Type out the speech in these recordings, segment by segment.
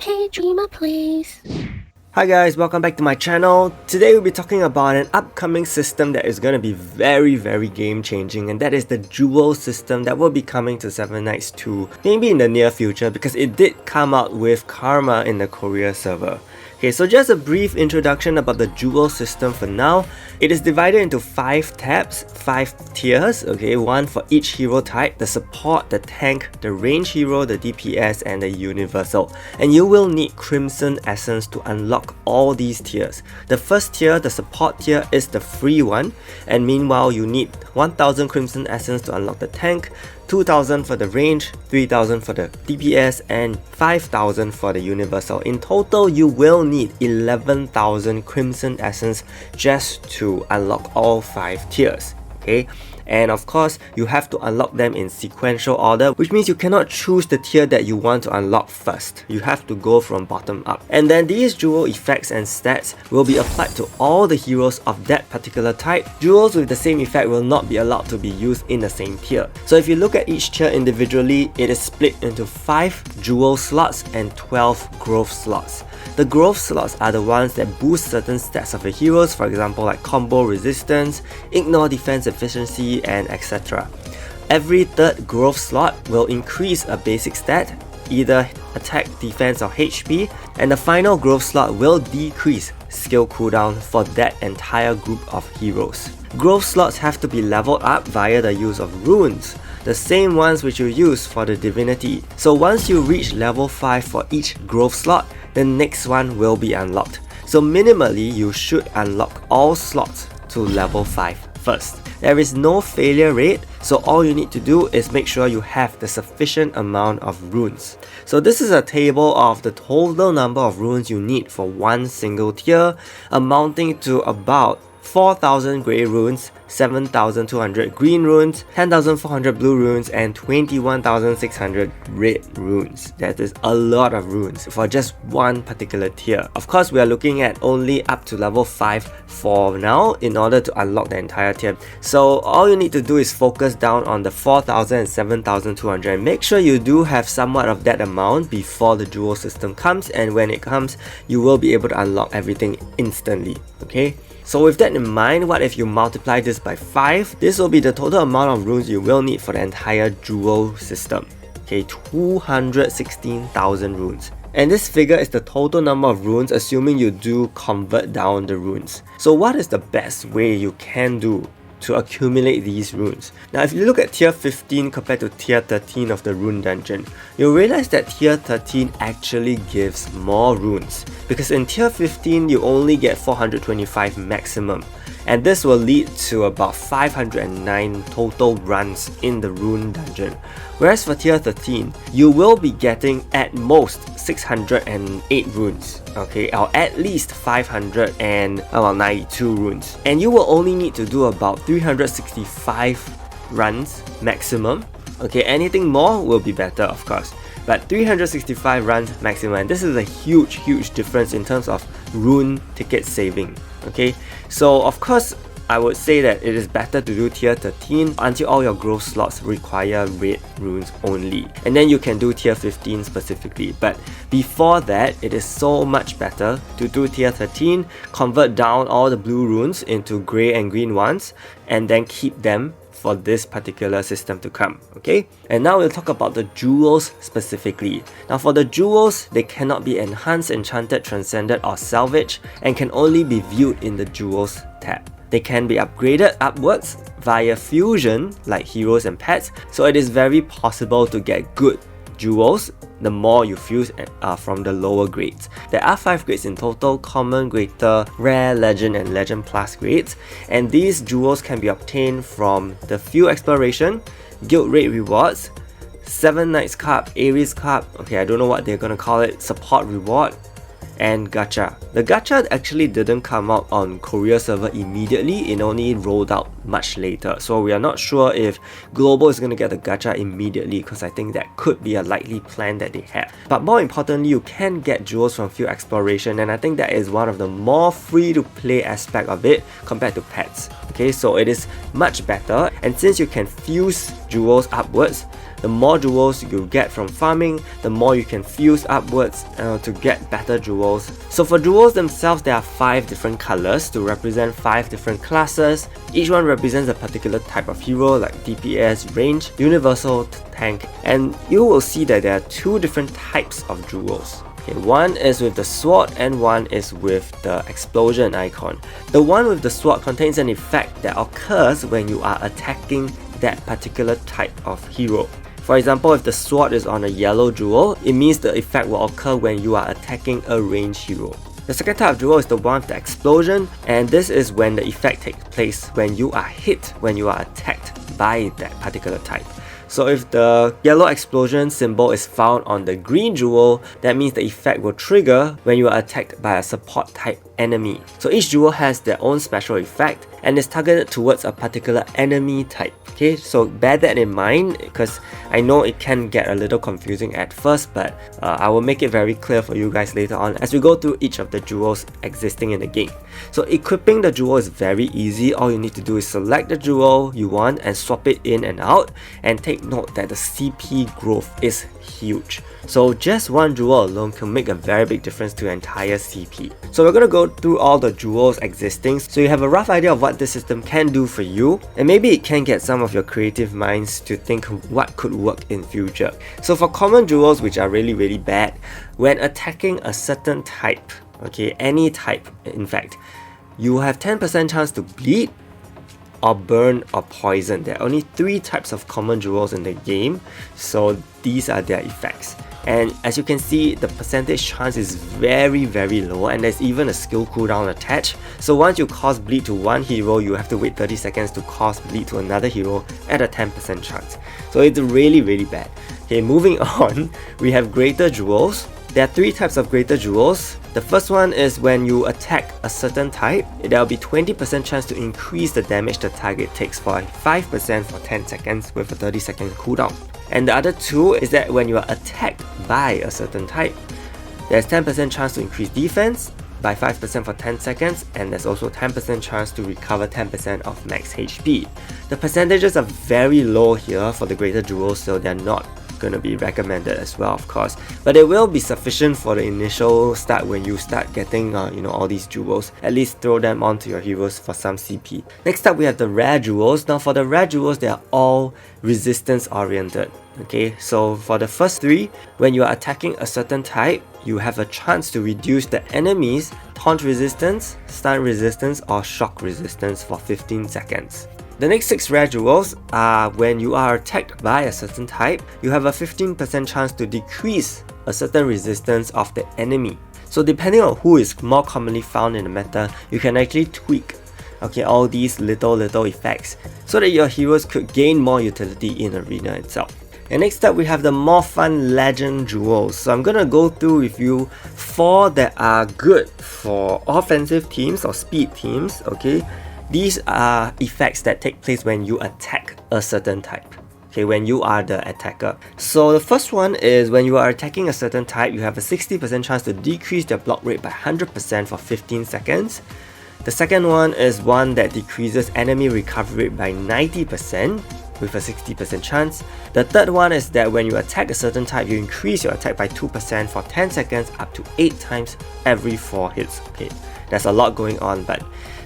Okay, dreamer please. Hi guys, welcome back to my channel. Today we'll be talking about an upcoming system that is going to be very game changing, and that is the dual system that will be coming to Seven Knights 2 maybe in the near future, because it did come out with Karma in the Korea server. Okay, so just a brief introduction about the dual system for now. It is divided into 5 tabs, 5 tiers, okay, one for each hero type: the support, the tank, the range hero, the DPS, and the universal. And you will need Crimson Essence to unlock all these tiers. The first tier, the support tier, is the free one, and meanwhile you need 1000 Crimson Essence to unlock the tank, 2000 for the range, 3000 for the DPS, and 5000 for the universal. In total, you will need 11,000 Crimson Essence just to unlock all 5 tiers. Okay, and of course you have to unlock them in sequential order, which means you cannot choose the tier that you want to unlock first. You have to go from bottom up, and then these dual effects and stats will be applied to all the heroes of that particular type. Duels with the same effect will not be allowed to be used in the same tier. So if you look at each tier individually, it is split into 5 dual slots and 12 growth slots. The growth slots are the ones that boost certain stats of the heroes, for example like combo resistance, ignore defense efficiency, and etc. Every third growth slot will increase a basic stat, either attack, defense, or HP, and the final growth slot will decrease skill cooldown for that entire group of heroes. Growth slots have to be leveled up via the use of runes, the same ones which you use for the divinity. So once you reach level 5 for each growth slot, the next one will be unlocked. So minimally, you should unlock all slots to level 5 first. There is no failure rate, so all you need to do is make sure you have the sufficient amount of runes. So this is a table of the total number of runes you need for one single tier, amounting to about 4,000 grey runes, 7,200 green runes, 10,400 blue runes, and 21,600 red runes. That is a lot of runes for just one particular tier. Of course, we are looking at only up to level 5 for now in order to unlock the entire tier. So all you need to do is focus down on the 4,000 and 7,200 and make sure you do have somewhat of that amount before the dual system comes, and when it comes, you will be able to unlock everything instantly. Okay? So with that in mind, what if you multiply this by 5? This will be the total amount of runes you will need for the entire dual system. Okay, 216,000 runes. And this figure is the total number of runes assuming you do convert down the runes. So what is the best way you can do to accumulate these runes? Now if you look at tier 15 compared to tier 13 of the rune dungeon, you'll realize that tier 13 actually gives more runes, because in tier 15 you only get 425 maximum, and this will lead to about 509 total runs in the rune dungeon. Whereas for tier 13, you will be getting at most 608 runes, okay, or at least 592 runes. And you will only need to do about 365 runs maximum. Okay, anything more will be better, of course, but 365 runs maximum, and this is a huge difference in terms of rune ticket saving. Okay, so of course I would say that it is better to do tier 13 until all your growth slots require red runes only, and then you can do tier 15 specifically. But before that, it is so much better to do tier 13, convert down all the blue runes into grey and green ones, and then keep them for this particular system to come. Okay, and now we'll talk about the jewels specifically. Now for the jewels, they cannot be enhanced, enchanted, transcended, or salvaged, and can only be viewed in the jewels tab. They can be upgraded upwards via fusion like heroes and pets, so it is very possible to get good jewels the more you fuse from the lower grades. There are 5 grades in total: common, greater, rare, legend, and legend plus grades, and these jewels can be obtained from the field exploration, guild raid rewards, 7 Knights Cup, Ares Cup, okay, I don't know what they're gonna call it, support reward, and gacha. The gacha actually didn't come out on Korea server immediately, it only rolled out much later. So we are not sure if Global is going to get the gacha immediately, because I think that could be a likely plan that they have. But more importantly, you can get jewels from field exploration, and I think that is one of the more free to play aspect of it compared to pets. Okay, so it is much better, and since you can fuse jewels upwards, the more jewels you get from farming, the more you can fuse upwards to get better jewels. So for jewels themselves, there are 5 different colors to represent 5 different classes. Each one represents a particular type of hero, like DPS, range, universal, tank, and you will see that there are 2 different types of jewels. Okay, one is with the sword and one is with the explosion icon. The one with the sword contains an effect that occurs when you are attacking that particular type of hero. For example, if the sword is on a yellow jewel, it means the effect will occur when you are attacking a ranged hero. The second type of jewel is the one with the explosion, and this is when the effect takes place when you are hit, when you are attacked by that particular type. So if the yellow explosion symbol is found on the green jewel, that means the effect will trigger when you are attacked by a support type enemy. So each jewel has their own special effect and is targeted towards a particular enemy type. Okay, so bear that in mind, because I know it can get a little confusing at first, but I will make it very clear for you guys later on as we go through each of the jewels existing in the game. So equipping the jewel is very easy. All you need to do is select the jewel you want and swap it in and out, and take note that the CP growth is huge. So just one jewel alone can make a very big difference to your entire CP. So we're going to go through all the jewels existing so you have a rough idea of what this system can do for you, and maybe it can get some of your creative minds to think what could work in future. So for common jewels, which are really bad, when attacking a certain type, okay, any type in fact, you have 10% chance to bleed or burn or poison. There are only 3 types of common jewels in the game, so these are their effects. And as you can see, the percentage chance is very low, and there's even a skill cooldown attached. So once you cause bleed to one hero, you have to wait 30 seconds to cause bleed to another hero at a 10% chance. So it's really bad. Okay, moving on, we have greater jewels. There are 3 types of greater jewels. The first one is when you attack a certain type, there will be 20% chance to increase the damage the target takes by 5% for 10 seconds with a 30-second cooldown. And the other 2 is that when you are attacked by a certain type, there's 10% chance to increase defense by 5% for 10 seconds, and there's also 10% chance to recover 10% of max HP. The percentages are very low here for the greater jewels, so they're not going to be recommended as well, of course, but it will be sufficient for the initial start when you start getting all these jewels. At least throw them onto your heroes for some CP. Next up, we have the rare jewels. Now for the rare jewels, they are all resistance oriented. Okay, so for the first 3, when you are attacking a certain type, you have a chance to reduce the enemy's taunt resistance, stun resistance, or shock resistance for 15 seconds. The next 6 rare jewels are when you are attacked by a certain type, you have a 15% chance to decrease a certain resistance of the enemy. So depending on who is more commonly found in the meta, you can actually tweak all these little effects so that your heroes could gain more utility in arena itself. And next up, we have the more fun legend jewels. So I'm gonna go through with you 4 that are good for offensive teams or speed teams. Okay, these are effects that take place when you attack a certain type. Okay, when you are the attacker. So the first one is when you are attacking a certain type, you have a 60% chance to decrease their block rate by 100% for 15 seconds. The second one is one that decreases enemy recovery rate by 90% with a 60% chance. The third one is that when you attack a certain type, you increase your attack by 2% for 10 seconds up to 8 times every 4 hits. Okay, there's a lot going on, but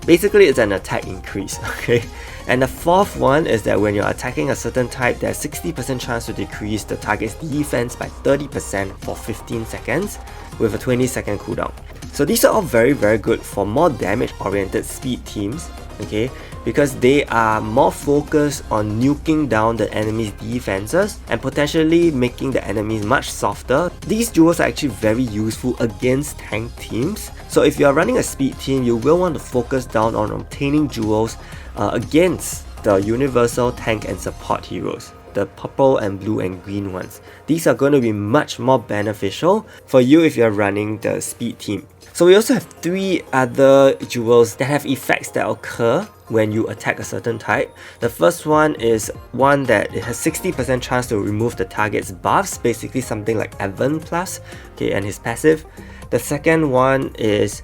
basically it's an attack increase. Okay, and the fourth one is that when you're attacking a certain type, there's 60% chance to decrease the target's defense by 30% for 15 seconds with a 20-second cooldown. So these are all very good for more damage oriented speed teams, okay, because they are more focused on nuking down the enemy's defenses and potentially making the enemies much softer. These jewels are actually very useful against tank teams. So if you are running a speed team, you will want to focus down on obtaining jewels against the universal tank and support heroes. the purple and blue and green ones. These are going to be much more beneficial for you if you're running the speed team. So we also have 3 other jewels that have effects that occur when you attack a certain type. The first one is one that it has 60% chance to remove the target's buffs, basically something like Evan plus, okay, and his passive. The second one is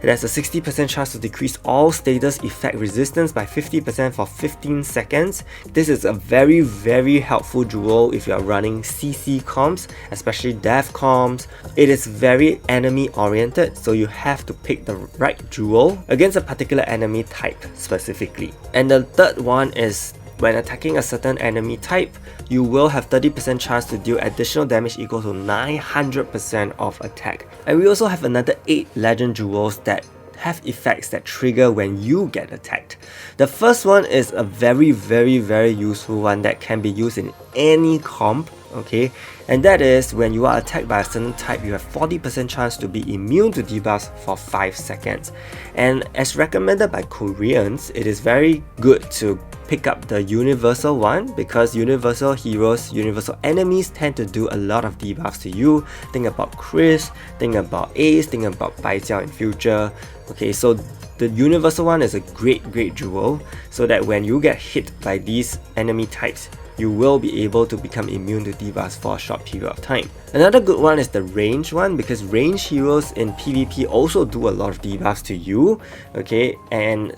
it has a 60% chance to decrease all status effect resistance by 50% for 15 seconds. This is a very, very helpful jewel if you are running CC comps, especially dev comps. It is very enemy oriented, so you have to pick the right jewel against a particular enemy type specifically. And the third one is when attacking a certain enemy type, you will have 30% chance to deal additional damage equal to 900% of attack. And we also have another 8 legend jewels that have effects that trigger when you get attacked. The first one is a very, very, very useful one that can be used in any comp, okay? And that is when you are attacked by a certain type, you have 40% chance to be immune to debuffs for 5 seconds. And as recommended by Koreans, it is very good to pick up the universal one because universal heroes, universal enemies tend to do a lot of debuffs to you. Think about Chris, think about Ace, think about Bai Jiao in future. Okay, so the universal one is a great jewel so that when you get hit by these enemy types, you will be able to become immune to debuffs for a short period of time. Another good one is the range one because range heroes in PvP also do a lot of debuffs to you, okay, and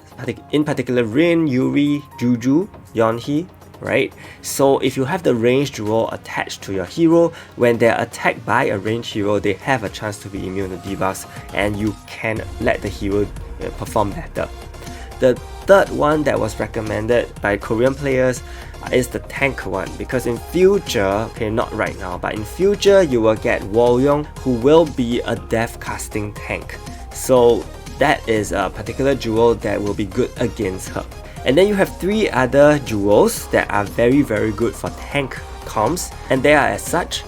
in particular Rin, Yuri, Juju, Yonhee, right? So if you have the range jewel attached to your hero, when they're attacked by a range hero, they have a chance to be immune to debuffs and you can let the hero perform better. The third one that was recommended by Korean players is the tank one because in future, okay, not right now, but in future you will get Woyong who will be a death casting tank. So that is a particular jewel that will be good against her. And then you have 3 other jewels that are very, very good for tank comps, and they are as such.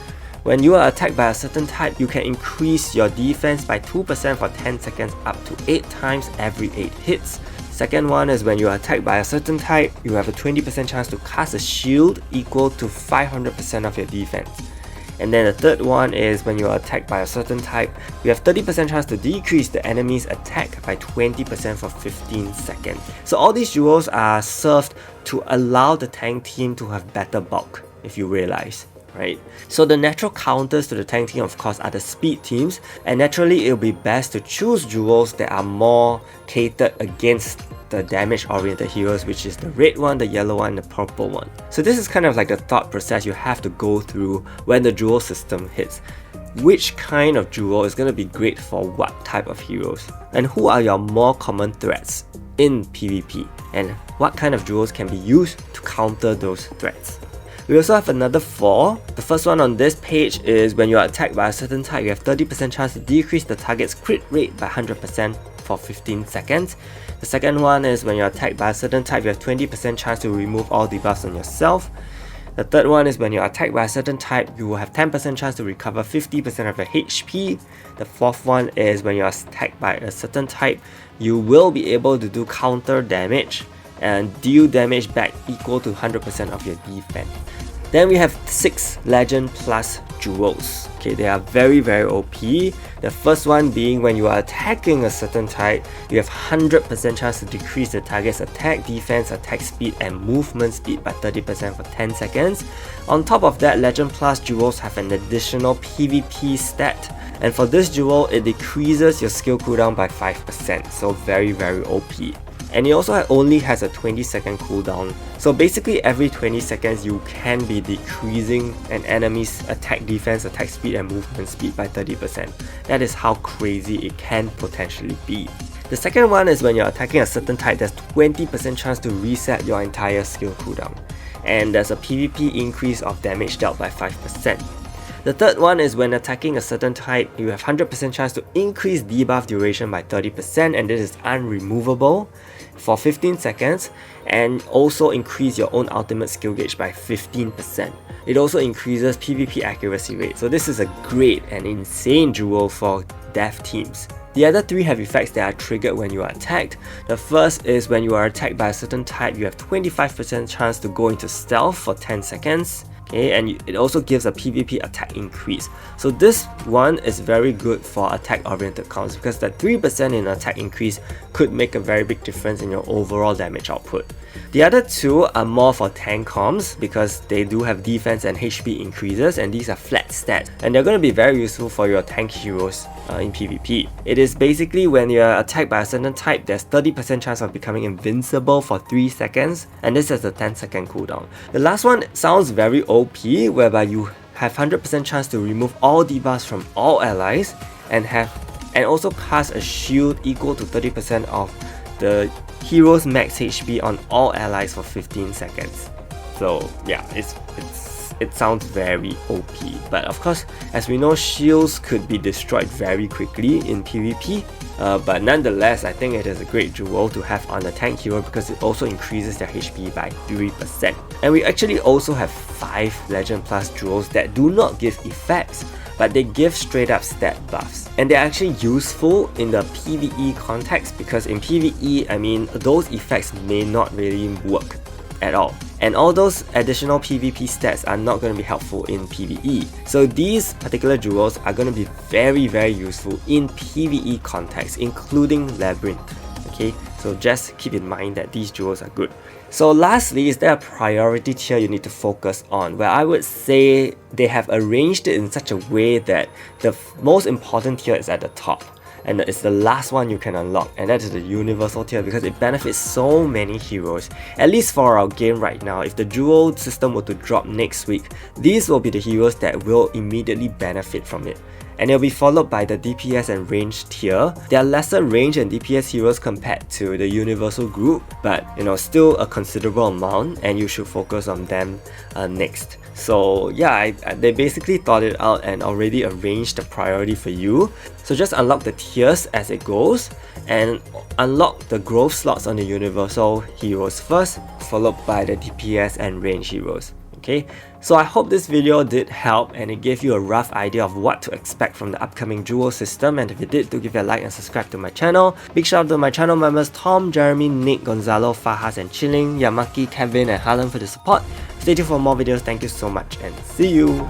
When you are attacked by a certain type, you can increase your defense by 2% for 10 seconds up to 8 times every 8 hits. Second one is when you are attacked by a certain type, you have a 20% chance to cast a shield equal to 500% of your defense. And then the third one is when you are attacked by a certain type, you have 30% chance to decrease the enemy's attack by 20% for 15 seconds. So all these jewels are served to allow the tank team to have better bulk, if you realize. Right? So the natural counters to the tank team of course are the speed teams, and naturally it will be best to choose jewels that are more catered against the damage oriented heroes, which is the red one, the yellow one, the purple one. So this is kind of like the thought process you have to go through when the jewel system hits. Which kind of jewel is going to be great for what type of heroes, and who are your more common threats in PvP, and what kind of jewels can be used to counter those threats. We also have another 4. The first one on this page is when you are attacked by a certain type, you have 30% chance to decrease the target's crit rate by 100% for 15 seconds. The second one is when you are attacked by a certain type, you have 20% chance to remove all debuffs on yourself. The third one is when you are attacked by a certain type, you will have 10% chance to recover 50% of your HP. The fourth one is when you are attacked by a certain type, you will be able to do counter damage and deal damage back equal to 100% of your defense. Then we have 6 Legend Plus jewels. Okay, they are very, very OP. The first one being when you are attacking a certain type, you have 100% chance to decrease the target's attack, defense, attack speed, and movement speed by 30% for 10 seconds. On top of that, Legend Plus jewels have an additional PvP stat. And for this jewel, it decreases your skill cooldown by 5%, so very, very OP. And it also only has a 20-second cooldown. So basically every 20 seconds you can be decreasing an enemy's attack defense, attack speed and movement speed by 30%. That is how crazy it can potentially be. The second one is when you're attacking a certain type, there's 20% chance to reset your entire skill cooldown. And there's a PvP increase of damage dealt by 5%. The third one is when attacking a certain type, you have 100% chance to increase debuff duration by 30%, and this is unremovable for 15 seconds, and also increase your own ultimate skill gauge by 15%. It also increases PvP accuracy rate, so this is a great and insane jewel for dev teams. The other 3 have effects that are triggered when you are attacked. The first is when you are attacked by a certain type, you have 25% chance to go into stealth for 10 seconds. Okay, and it also gives a PvP attack increase. So this one is very good for attack oriented comps because that 3% in attack increase could make a very big difference in your overall damage output. The other 2 are more for tank comps because they do have defense and HP increases, and these are flat stats, and they're going to be very useful for your tank heroes in PvP. It is basically when you're attacked by a certain type, there's 30% chance of becoming invincible for 3 seconds, and this has a 10-second cooldown. The last one sounds very OP, whereby you have 100% chance to remove all debuffs from all allies and also cast a shield equal to 30% of the hero's max HP on all allies for 15 seconds. So yeah, it sounds very OP, but of course, as we know, shields could be destroyed very quickly in PvP, but nonetheless, I think it is a great jewel to have on a tank hero because it also increases their HP by 3%. And we actually also have 5 Legend Plus jewels that do not give effects, but they give straight up stat buffs. And they're actually useful in the PvE context because in PvE, I mean, those effects may not really work at all. And all those additional PvP stats are not going to be helpful in PvE. So these particular jewels are going to be very, very useful in PvE context, including Labyrinth. Okay, so just keep in mind that these jewels are good. So lastly, is there a priority tier you need to focus on? Well, I would say they have arranged it in such a way that the most important tier is at the top, and it's the last one you can unlock, and that is the universal tier because it benefits so many heroes. At least for our game right now, if the jewel system were to drop next week, these will be the heroes that will immediately benefit from it. And it'll be followed by the DPS and range tier. They are lesser range and DPS heroes compared to the universal group, but still a considerable amount, and you should focus on them next. So yeah, they basically thought it out and already arranged the priority for you. So just unlock the tiers as it goes and unlock the growth slots on the universal heroes first, followed by the DPS and range heroes. Okay, so I hope this video did help and it gave you a rough idea of what to expect from the upcoming jewel system, and if it did, do give it a like and subscribe to my channel. Big shout out to my channel members Tom, Jeremy, Nick, Gonzalo, Fahas and Chilling, Yamaki, Kevin and Harlan for the support. Stay tuned for more videos. Thank you so much and see you!